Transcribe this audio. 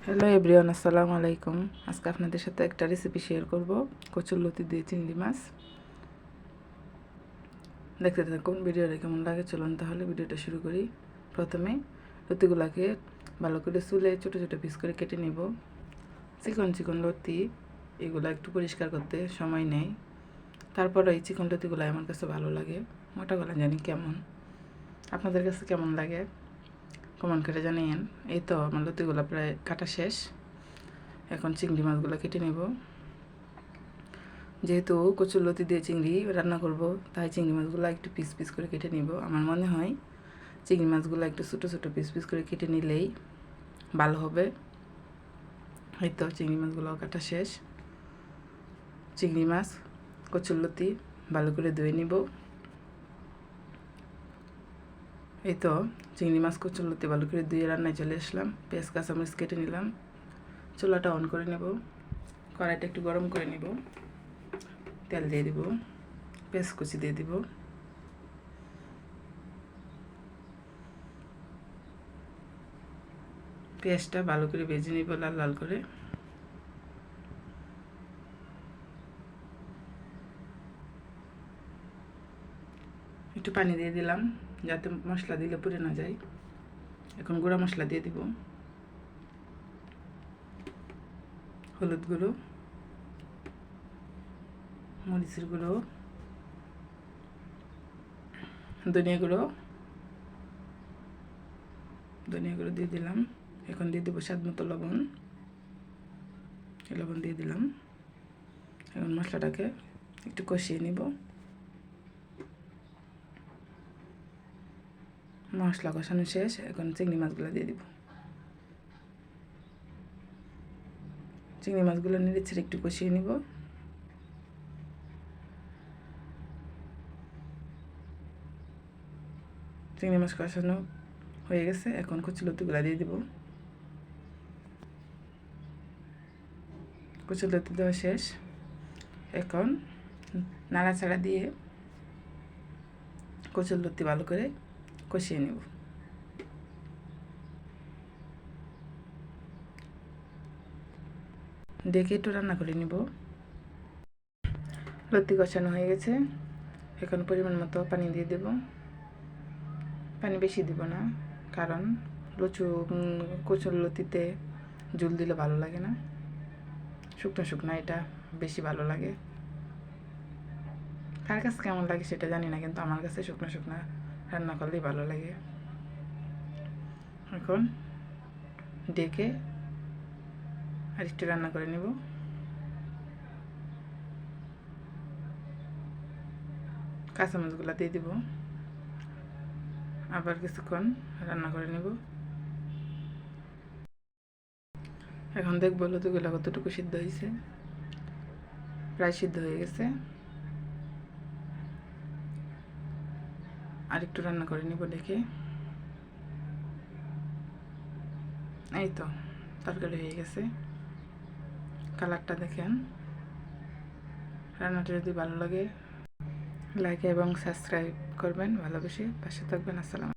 Hello everyone, আসসালামু আলাইকুম। আজকে আপনাদের সাথে একটা রেসিপি শেয়ার করব, কচুরলতি দিয়ে চিংড়ি মাছ। দেখতে থাকুন, ভিডিওটা কেমন লাগে। চলুন তাহলে ভিডিওটা শুরু করি। প্রথমে লতিগুলাকে ভালো করে চুলে ছোটো ছোটো পিস করে কেটে নিব। চিকন চিকন লতি এগুলো একটু পরিষ্কার করতে সময় নেই। তারপরে এই চিকন লতিগুলো আমার কাছে ভালো লাগে, মোটাগুলো জানি কেমন। আপনাদের কাছে কেমন লাগে কমেন্ট করে জানিয়েন। এই তো আমার লতিগুলো প্রায় কাটা শেষ। এখন চিংড়ি মাছগুলো কেটে নেব। যেহেতু কচুরলতি দিয়ে চিংড়ি রান্না করব, তাই চিংড়ি মাছগুলো একটু পিস পিস করে কেটে নিব। আমার মনে হয় চিংড়ি মাছগুলো একটু ছোটো ছোটো পিস পিস করে কেটে নিলেই ভালো হবে। এই তো চিংড়ি মাছগুলো কাটা শেষ। চিংড়ি মাছ কচুরলতি ভালো করে ধুয়ে নিব। এই তো চিংড়ি মাছ কচুরলতি ভালো করে ধুয়ে রান্নায় চলে আসলাম। পেঁয়াজ কাঁচামরিচ কেটে নিলাম। চুলাটা অন করে নেব। কড়াইটা একটু গরম করে নিব। তেল দিয়ে দিব, পেঁয়াজ কুচি দিয়ে দিব। পেঁয়াজটা ভালো করে ভেজে নিব লাল লাল করে। একটু পানি দিয়ে দিলাম যাতে মশলা দিলে পুড়ে না যায়। এখন গুঁড়া মশলা দিয়ে দিব, হলুদ গুঁড়ো, মরিচের গুঁড়ো, ধনিয়া গুঁড়ো দিয়ে দিলাম। এখন দিয়ে দেবো স্বাদ মতো লবণ। লবণ দিয়ে দিলাম। এখন মশলাটাকে একটু কষিয়ে নিব। মশলা কষানো শেষ। এখন চিংড়ি মাছগুলো দিয়ে দিব। চিংড়ি মাছগুলো নেড়ে ছেড়ে একটু কষিয়ে নিব। চিংড়ি মাছ কষানো হয়ে গেছে। এখন কচুরলতিগুলো দিয়ে দিব। কচুরলতি দেওয়া শেষ। এখন নাড়াচাড়া দিয়ে কচুরলতি ভালো করে কষিয়ে নেব। ডেকে একটু রান্না করে নিব। লতি কষানো হয়ে গেছে। এখন পরিমাণ মতো পানি দিয়ে দেব। পানি বেশি দিব না, কারণ কচুরলতিতে ঝোল দিলে ভালো লাগে না। শুকনো শুকনো এটা বেশি ভালো লাগে। কার কাছে কেমন লাগে সেটা জানি না, কিন্তু আমার কাছে শুকনো শুকনো রান্না করলেই ভালো লাগে। এখন ডেকে আর একটু রান্না করে নেব। কাঁচামরিচগুলো দিয়ে দিব। আবার কিছুক্ষণ রান্না করে নেব। এখন দেখবো লতিগুলো কতটুকু সিদ্ধ হয়েছে। প্রায় সিদ্ধ হয়ে গেছে। আর একটু রান্না করে নিব দেখে। এই তো তরকারি হয়ে গেছে। কালারটা দেখেন। রান্নাটা যদি ভালো লাগে লাইক এবং সাবস্ক্রাইব করবেন, ভালোবেসে পাশে থাকবেন। আসসালাম।